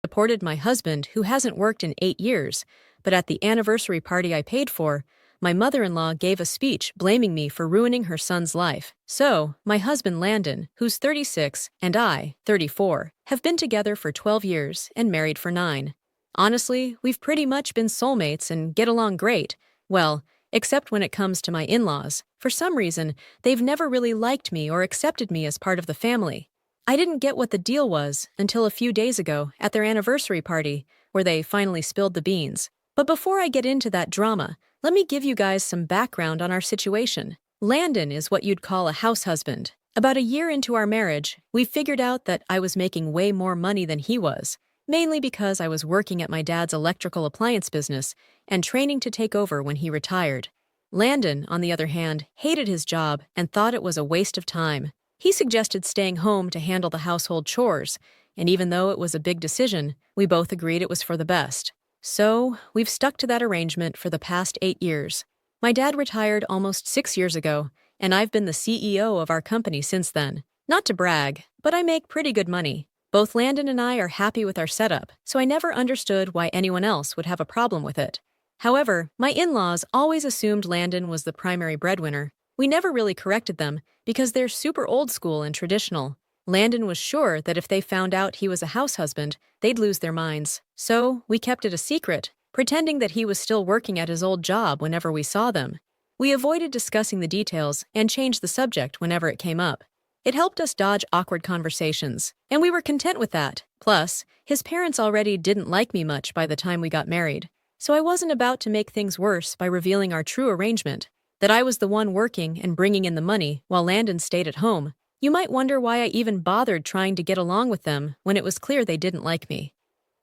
supported my husband, who hasn't worked in 8 years, but at the anniversary party I paid for, my mother-in-law gave a speech blaming me for ruining her son's life. So, my husband Landon, who's 36, and I, 34, have been together for 12 years and married for 9. Honestly, we've pretty much been soulmates and get along great. Well, except when it comes to my in-laws. For some reason, they've never really liked me or accepted me as part of the family. I didn't get what the deal was until a few days ago at their anniversary party, where they finally spilled the beans. But before I get into that drama, let me give you guys some background on our situation. Landon is what you'd call a house husband. About a year into our marriage, we figured out that I was making way more money than he was, mainly because I was working at my dad's electrical appliance business and training to take over when he retired. Landon, on the other hand, hated his job and thought it was a waste of time. He suggested staying home to handle the household chores, and even though it was a big decision, we both agreed it was for the best. So, we've stuck to that arrangement for the past 8 years. My dad retired almost 6 years ago, and I've been the CEO of our company since then. Not to brag, but I make pretty good money. Both Landon and I are happy with our setup, so I never understood why anyone else would have a problem with it. However, my in-laws always assumed Landon was the primary breadwinner. We never really corrected them because they're super old school and traditional. Landon was sure that if they found out he was a house husband, they'd lose their minds. So, we kept it a secret, pretending that he was still working at his old job whenever we saw them. We avoided discussing the details and changed the subject whenever it came up. It helped us dodge awkward conversations, and we were content with that. Plus, his parents already didn't like me much by the time we got married, so I wasn't about to make things worse by revealing our true arrangement, that I was the one working and bringing in the money while Landon stayed at home. You might wonder why I even bothered trying to get along with them when it was clear they didn't like me.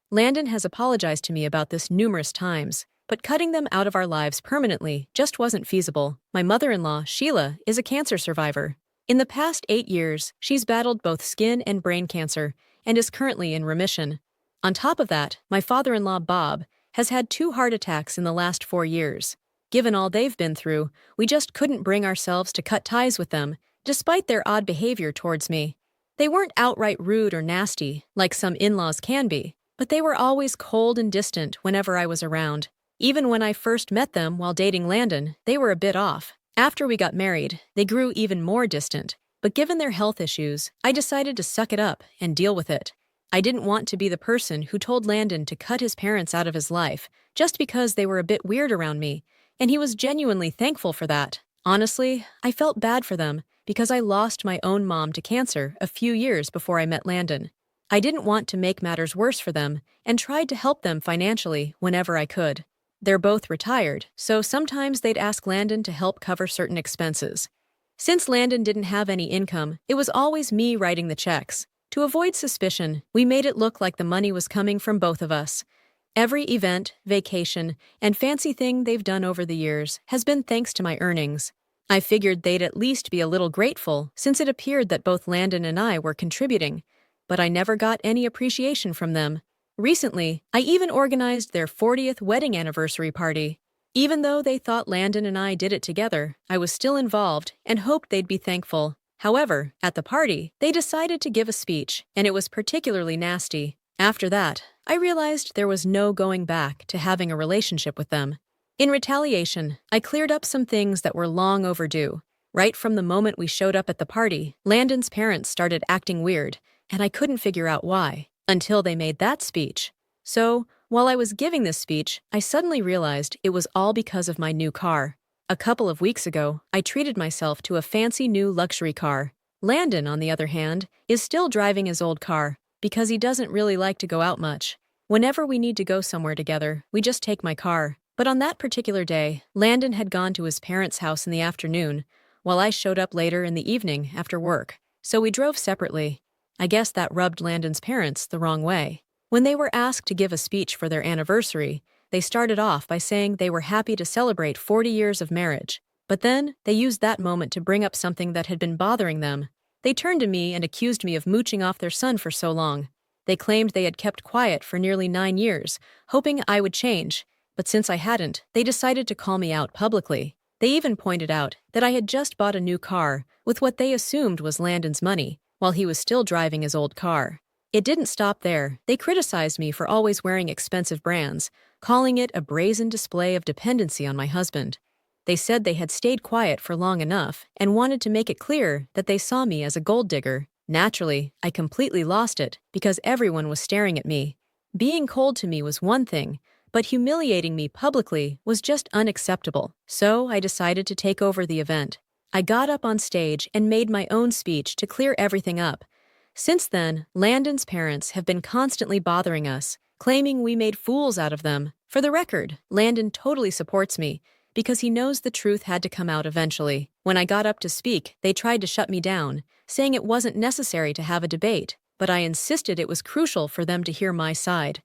Landon has apologized to me about this numerous times, but cutting them out of our lives permanently just wasn't feasible. My mother-in-law, Sheila, is a cancer survivor. In the past 8 years, she's battled both skin and brain cancer and is currently in remission. On top of that, my father-in-law, Bob, has had 2 heart attacks in the last 4 years. Given all they've been through, we just couldn't bring ourselves to cut ties with them, despite their odd behavior towards me. They weren't outright rude or nasty, like some in-laws can be, but they were always cold and distant whenever I was around. Even when I first met them while dating Landon, they were a bit off. After we got married, they grew even more distant, but given their health issues, I decided to suck it up and deal with it. I didn't want to be the person who told Landon to cut his parents out of his life just because they were a bit weird around me, and he was genuinely thankful for that. Honestly, I felt bad for them because I lost my own mom to cancer a few years before I met Landon. I didn't want to make matters worse for them and tried to help them financially whenever I could. They're both retired, so sometimes they'd ask Landon to help cover certain expenses. Since Landon didn't have any income, it was always me writing the checks. To avoid suspicion, we made it look like the money was coming from both of us. Every event, vacation, and fancy thing they've done over the years has been thanks to my earnings. I figured they'd at least be a little grateful since it appeared that both Landon and I were contributing, but I never got any appreciation from them. Recently, I even organized their 40th wedding anniversary party. Even though they thought Landon and I did it together, I was still involved and hoped they'd be thankful. However, at the party, they decided to give a speech, and it was particularly nasty. After that, I realized there was no going back to having a relationship with them. In retaliation, I cleared up some things that were long overdue. Right from the moment we showed up at the party, Landon's parents started acting weird, and I couldn't figure out why, until they made that speech. So, while I was giving this speech, I suddenly realized it was all because of my new car. A couple of weeks ago, I treated myself to a fancy new luxury car. Landon, on the other hand, is still driving his old car because he doesn't really like to go out much. Whenever we need to go somewhere together, we just take my car. But on that particular day, Landon had gone to his parents' house in the afternoon, while I showed up later in the evening after work, so we drove separately. I guess that rubbed Landon's parents the wrong way. When they were asked to give a speech for their anniversary, they started off by saying they were happy to celebrate 40 years of marriage. But then, they used that moment to bring up something that had been bothering them. They turned to me and accused me of mooching off their son for so long. They claimed they had kept quiet for nearly 9 years, hoping I would change. But since I hadn't, they decided to call me out publicly. They even pointed out that I had just bought a new car with what they assumed was Landon's money, while he was still driving his old car. It didn't stop there. They criticized me for always wearing expensive brands, calling it a brazen display of dependency on my husband. They said they had stayed quiet for long enough and wanted to make it clear that they saw me as a gold digger. Naturally, I completely lost it because everyone was staring at me. Being cold to me was one thing, but humiliating me publicly was just unacceptable. So I decided to take over the event. I got up on stage and made my own speech to clear everything up. Since then, Landon's parents have been constantly bothering us, claiming we made fools out of them. For the record, Landon totally supports me because he knows the truth had to come out eventually. When I got up to speak, they tried to shut me down, saying it wasn't necessary to have a debate, but I insisted it was crucial for them to hear my side.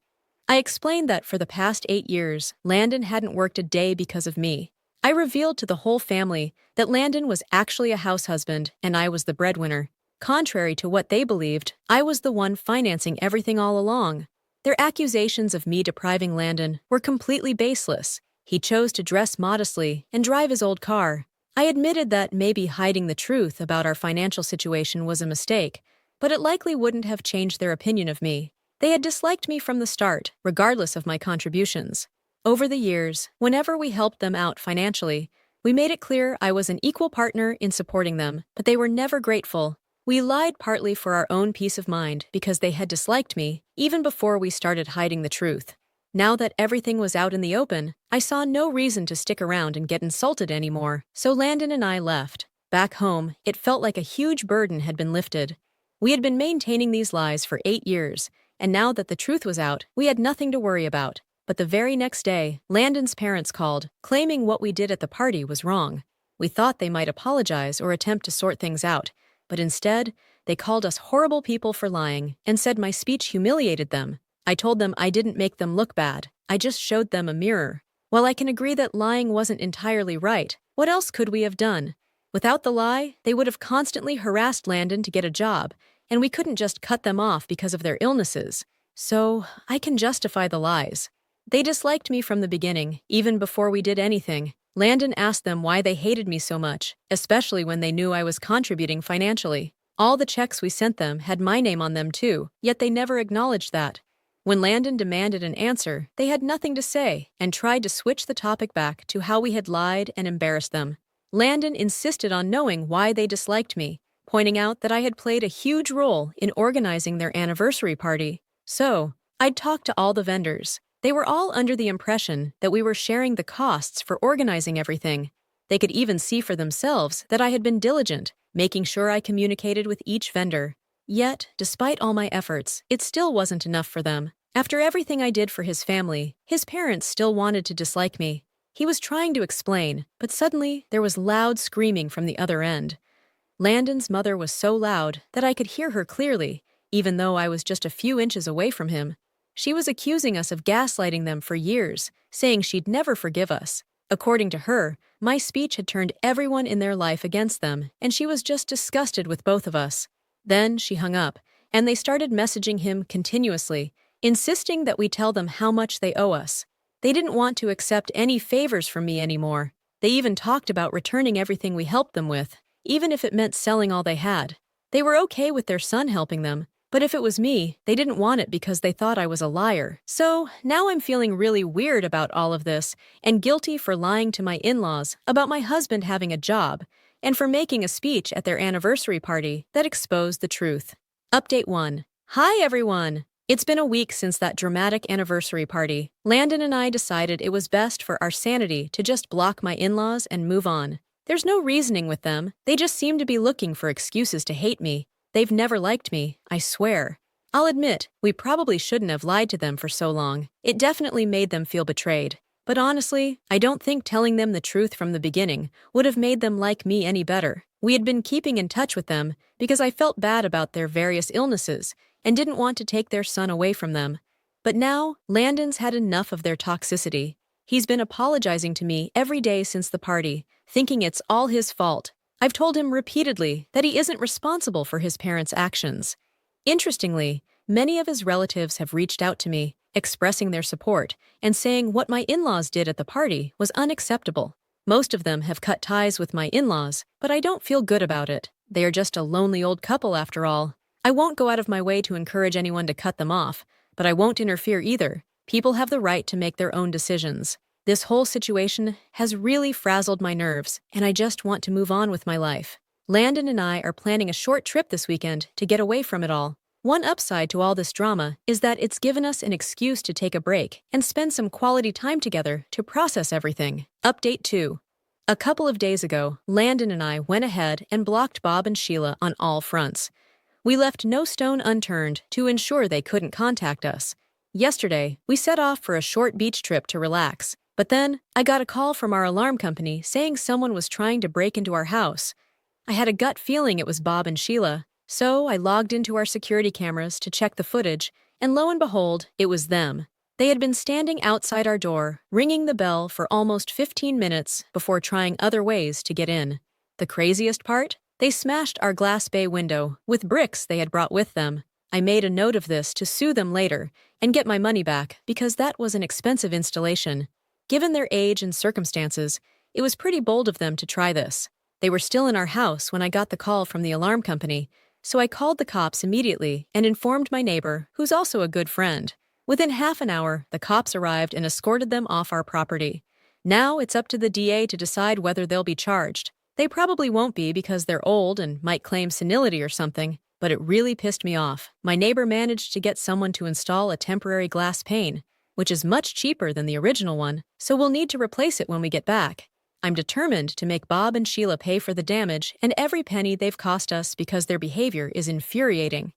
I explained that for the past 8 years, Landon hadn't worked a day because of me. I revealed to the whole family that Landon was actually a house husband and I was the breadwinner. Contrary to what they believed, I was the one financing everything all along. Their accusations of me depriving Landon were completely baseless. He chose to dress modestly and drive his old car. I admitted that maybe hiding the truth about our financial situation was a mistake, but it likely wouldn't have changed their opinion of me. They had disliked me from the start, regardless of my contributions. Over the years, whenever we helped them out financially, we made it clear I was an equal partner in supporting them, but they were never grateful. We lied partly for our own peace of mind because they had disliked me, even before we started hiding the truth. Now that everything was out in the open, I saw no reason to stick around and get insulted anymore, so Landon and I left. Back home, it felt like a huge burden had been lifted. We had been maintaining these lies for 8 years, and now that the truth was out, we had nothing to worry about. But the very next day, Landon's parents called, claiming what we did at the party was wrong. We thought they might apologize or attempt to sort things out, but instead, they called us horrible people for lying and said my speech humiliated them. I told them I didn't make them look bad, I just showed them a mirror. While I can agree that lying wasn't entirely right, what else could we have done? Without the lie, they would have constantly harassed Landon to get a job, and we couldn't just cut them off because of their illnesses. So, I can justify the lies. They disliked me from the beginning, even before we did anything. Landon asked them why they hated me so much, especially when they knew I was contributing financially. All the checks we sent them had my name on them too, yet they never acknowledged that. When Landon demanded an answer, they had nothing to say and tried to switch the topic back to how we had lied and embarrassed them. Landon insisted on knowing why they disliked me, pointing out that I had played a huge role in organizing their anniversary party. So, I'd talked to all the vendors. They were all under the impression that we were sharing the costs for organizing everything. They could even see for themselves that I had been diligent, making sure I communicated with each vendor. Yet, despite all my efforts, it still wasn't enough for them. After everything I did for his family, his parents still wanted to dislike me. He was trying to explain, but suddenly there was loud screaming from the other end. Landon's mother was so loud that I could hear her clearly, even though I was just a few inches away from him. She was accusing us of gaslighting them for years, saying she'd never forgive us. According to her, my speech had turned everyone in their life against them, and she was just disgusted with both of us. Then she hung up, and they started messaging him continuously, insisting that we tell them how much they owe us. They didn't want to accept any favors from me anymore. They even talked about returning everything we helped them with, even if it meant selling all they had. They were okay with their son helping them, but if it was me, they didn't want it because they thought I was a liar. So, now I'm feeling really weird about all of this and guilty for lying to my in-laws about my husband having a job and for making a speech at their anniversary party that exposed the truth. Update 1. Hi everyone! It's been a week since that dramatic anniversary party. Landon and I decided it was best for our sanity to just block my in-laws and move on. There's no reasoning with them. They just seem to be looking for excuses to hate me. They've never liked me, I swear. I'll admit, we probably shouldn't have lied to them for so long. It definitely made them feel betrayed. But honestly, I don't think telling them the truth from the beginning would have made them like me any better. We had been keeping in touch with them because I felt bad about their various illnesses and didn't want to take their son away from them. But now, Landon's had enough of their toxicity. He's been apologizing to me every day since the party, thinking it's all his fault. I've told him repeatedly that he isn't responsible for his parents' actions. Interestingly, many of his relatives have reached out to me, expressing their support and saying what my in-laws did at the party was unacceptable. Most of them have cut ties with my in-laws, but I don't feel good about it. They are just a lonely old couple after all. I won't go out of my way to encourage anyone to cut them off, but I won't interfere either. People have the right to make their own decisions. This whole situation has really frazzled my nerves, and I just want to move on with my life. Landon and I are planning a short trip this weekend to get away from it all. One upside to all this drama is that it's given us an excuse to take a break and spend some quality time together to process everything. Update 2. A couple of days ago, Landon and I went ahead and blocked Bob and Sheila on all fronts. We left no stone unturned to ensure they couldn't contact us. Yesterday, we set off for a short beach trip to relax, but then I got a call from our alarm company saying someone was trying to break into our house. I had a gut feeling it was Bob and Sheila, so I logged into our security cameras to check the footage, and lo and behold, it was them. They had been standing outside our door, ringing the bell for almost 15 minutes before trying other ways to get in. The craziest part? They smashed our glass bay window with bricks they had brought with them. I made a note of this to sue them later and get my money back because that was an expensive installation. Given their age and circumstances, it was pretty bold of them to try this. They were still in our house when I got the call from the alarm company, so I called the cops immediately and informed my neighbor, who's also a good friend. Within half an hour, the cops arrived and escorted them off our property. Now it's up to the DA to decide whether they'll be charged. They probably won't be because they're old and might claim senility or something, but it really pissed me off. My neighbor managed to get someone to install a temporary glass pane, which is much cheaper than the original one, so we'll need to replace it when we get back. I'm determined to make Bob and Sheila pay for the damage and every penny they've cost us because their behavior is infuriating.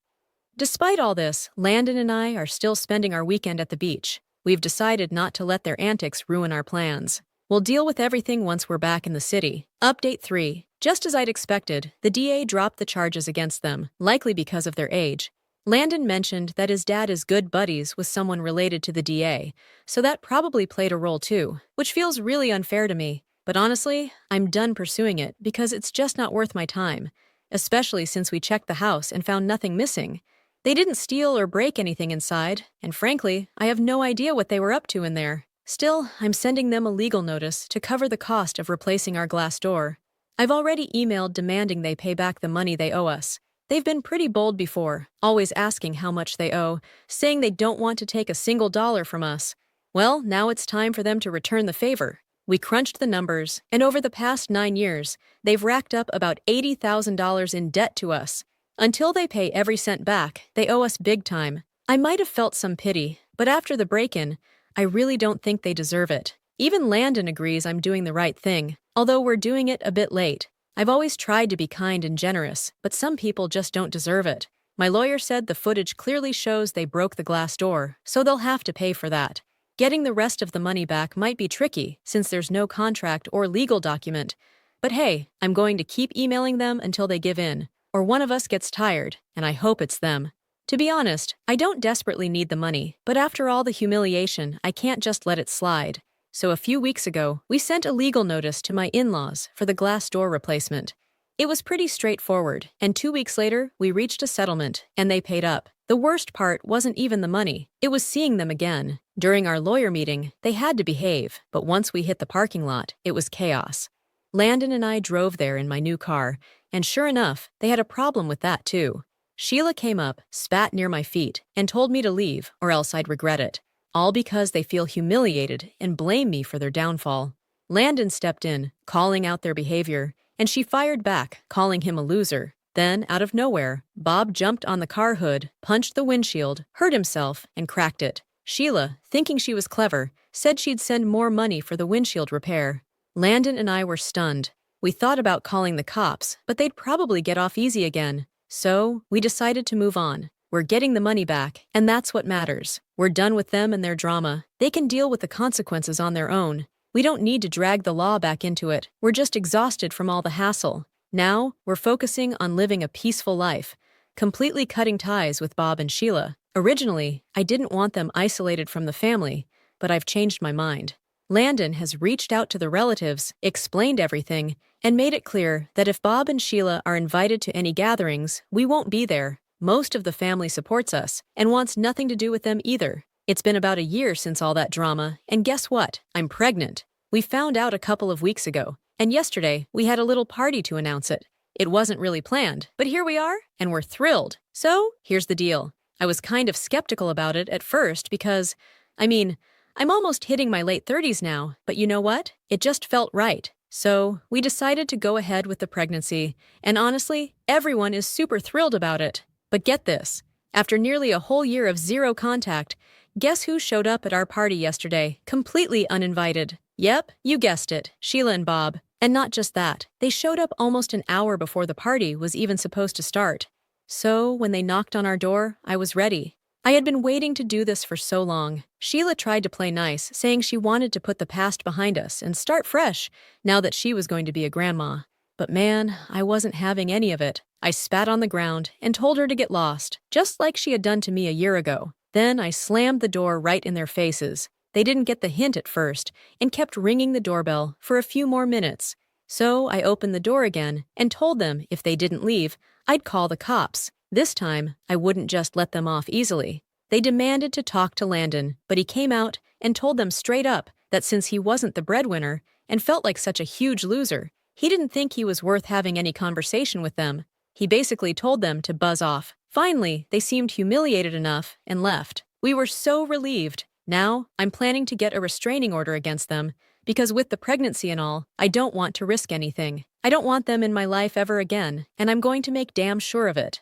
Despite all this, Landon and I are still spending our weekend at the beach. We've decided not to let their antics ruin our plans. We'll deal with everything once we're back in the city. Update 3. Just as I'd expected, the DA dropped the charges against them, likely because of their age. Landon mentioned that his dad is good buddies with someone related to the DA, so that probably played a role too, which feels really unfair to me. But honestly, I'm done pursuing it because it's just not worth my time, especially since we checked the house and found nothing missing. They didn't steal or break anything inside, and frankly, I have no idea what they were up to in there. Still, I'm sending them a legal notice to cover the cost of replacing our glass door. I've already emailed demanding they pay back the money they owe us. They've been pretty bold before, always asking how much they owe, saying they don't want to take a single dollar from us. Well, now it's time for them to return the favor. We crunched the numbers, and over the past 9 years, they've racked up about $80,000 in debt to us. Until they pay every cent back, they owe us big time. I might have felt some pity, but after the break-in, I really don't think they deserve it. Even Landon agrees I'm doing the right thing, although we're doing it a bit late. I've always tried to be kind and generous, but some people just don't deserve it. My lawyer said the footage clearly shows they broke the glass door, so they'll have to pay for that. Getting the rest of the money back might be tricky, since there's no contract or legal document. But hey, I'm going to keep emailing them until they give in, or one of us gets tired, and I hope it's them. To be honest, I don't desperately need the money, but after all the humiliation, I can't just let it slide. So a few weeks ago, we sent a legal notice to my in-laws for the glass door replacement. It was pretty straightforward, and 2 weeks later, we reached a settlement, and they paid up. The worst part wasn't even the money, it was seeing them again. During our lawyer meeting, they had to behave, but once we hit the parking lot, it was chaos. Landon and I drove there in my new car, and sure enough, they had a problem with that too. Sheila came up, spat near my feet, and told me to leave, or else I'd regret it. All because they feel humiliated and blame me for their downfall. Landon stepped in, calling out their behavior, and she fired back, calling him a loser. Then, out of nowhere, Bob jumped on the car hood, punched the windshield, hurt himself, and cracked it. Sheila, thinking she was clever, said she'd send more money for the windshield repair. Landon and I were stunned. We thought about calling the cops, but they'd probably get off easy again. So, we decided to move on. We're getting the money back, and that's what matters. We're done with them and their drama. They can deal with the consequences on their own. We don't need to drag the law back into it. We're just exhausted from all the hassle. Now, we're focusing on living a peaceful life, completely cutting ties with Bob and Sheila. Originally, I didn't want them isolated from the family, but I've changed my mind. Landon has reached out to the relatives, explained everything, and made it clear that if Bob and Sheila are invited to any gatherings, we won't be there. Most of the family supports us and wants nothing to do with them either. It's been about a year since all that drama, and guess what? I'm pregnant. We found out a couple of weeks ago, and yesterday we had a little party to announce it. It wasn't really planned, but here we are, and we're thrilled. So, here's the deal. I was kind of skeptical about it at first because, I'm almost hitting my late 30s now, but you know what? It just felt right. So, we decided to go ahead with the pregnancy, and honestly, everyone is super thrilled about it. But get this. After nearly a whole year of zero contact, guess who showed up at our party yesterday, completely uninvited? Yep, you guessed it, Sheila and Bob. And not just that, they showed up almost an hour before the party was even supposed to start. So, when they knocked on our door, I was ready. I had been waiting to do this for so long. Sheila tried to play nice, saying she wanted to put the past behind us and start fresh, now that she was going to be a grandma. But man, I wasn't having any of it. I spat on the ground and told her to get lost, just like she had done to me a year ago. Then I slammed the door right in their faces. They didn't get the hint at first and kept ringing the doorbell for a few more minutes. So I opened the door again and told them if they didn't leave, I'd call the cops. This time, I wouldn't just let them off easily. They demanded to talk to Landon, but he came out and told them straight up that since he wasn't the breadwinner and felt like such a huge loser, he didn't think he was worth having any conversation with them. He basically told them to buzz off. Finally, they seemed humiliated enough and left. We were so relieved. Now, I'm planning to get a restraining order against them, because with the pregnancy and all, I don't want to risk anything. I don't want them in my life ever again, and I'm going to make damn sure of it.